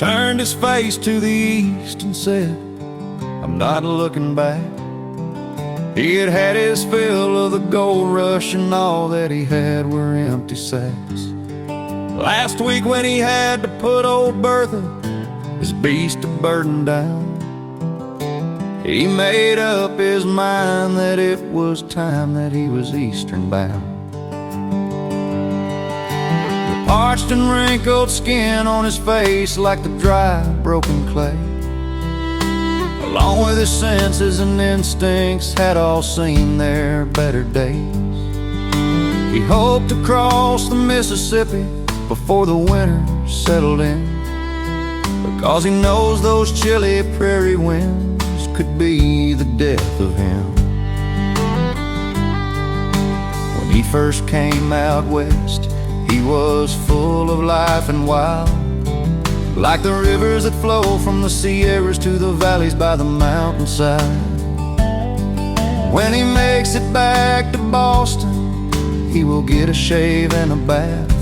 turned his face to the east and said, "I'm not looking back." He had had his fill of the gold rush, and all that he had were empty sacks. Last week when he had to put old Bertha, his beast of burden down, he made up his mind that it was time that he was eastern bound. The parched and wrinkled skin on his face like the dry, broken clay, along with his senses and instincts, had all seen their better days. He hoped to cross the Mississippi before the winter settled in, because he knows those chilly prairie winds could be the death of him. When he first came out west, he was full of life and wild, like the rivers that flow from the Sierras to the valleys by the mountainside. When he makes it back to Boston, he will get a shave and a bath,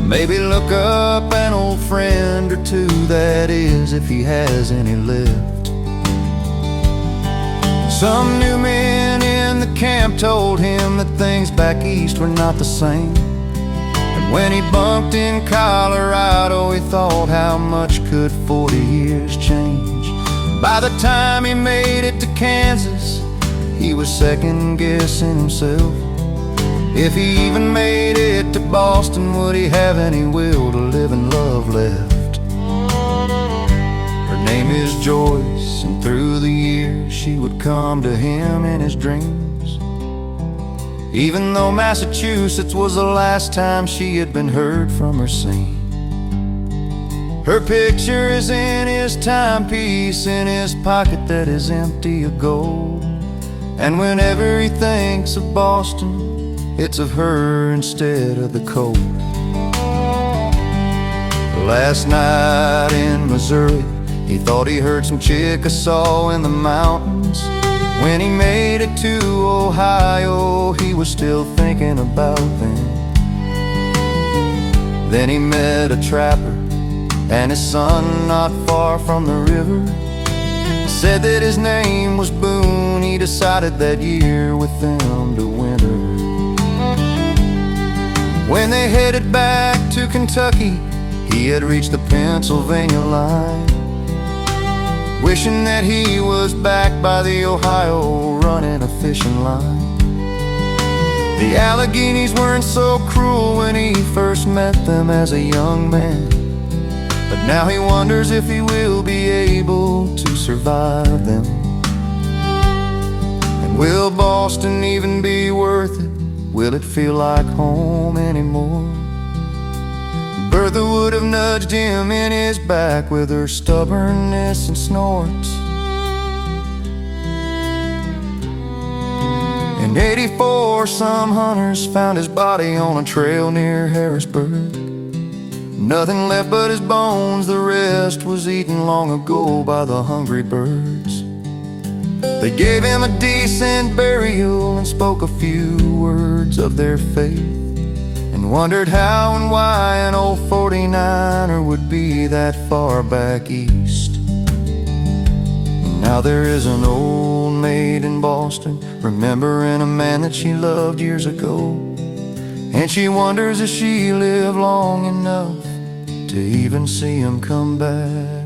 maybe look up an old friend or two, that is, if he has any left. Some new men in the camp told him that things back east were not the same. And when he bunked in Colorado, he thought, how much could 40 years change? By the time he made it to Kansas, he was second-guessing himself. If he even made it to Boston, would he have any will to live and love left? Her name is Joyce, and through the years she would come to him in his dreams, even though Massachusetts was the last time she had been heard from or seen. Her picture is in his timepiece in his pocket that is empty of gold, and whenever he thinks of Boston, it's of her instead of the cold. Last night in Missouri, he thought he heard some Chickasaw in the mountains. When he made it to Ohio, he was still thinking about them. Then he met a trapper and his son not far from the river. Said that his name was Boone. He decided that year with them to winter. When they headed back to Kentucky, he had reached the Pennsylvania line, wishing that he was back by the Ohio running a fishing line. The Alleghenies weren't so cruel when he first met them as a young man, but now he wonders if he will be able to survive them. And will Boston even be worth it? Will it feel like home anymore? Bertha would have nudged him in his back with her stubbornness and snorts. In '84, some hunters found his body on a trail near Harrisburg. Nothing left but his bones, the rest was eaten long ago by the hungry birds. They gave him a decent burial and spoke a few words of their faith, and wondered how and why an old 49er would be that far back east. And now there is an old maid in Boston, remembering a man that she loved years ago, and she wonders if she lived long enough to even see him come back.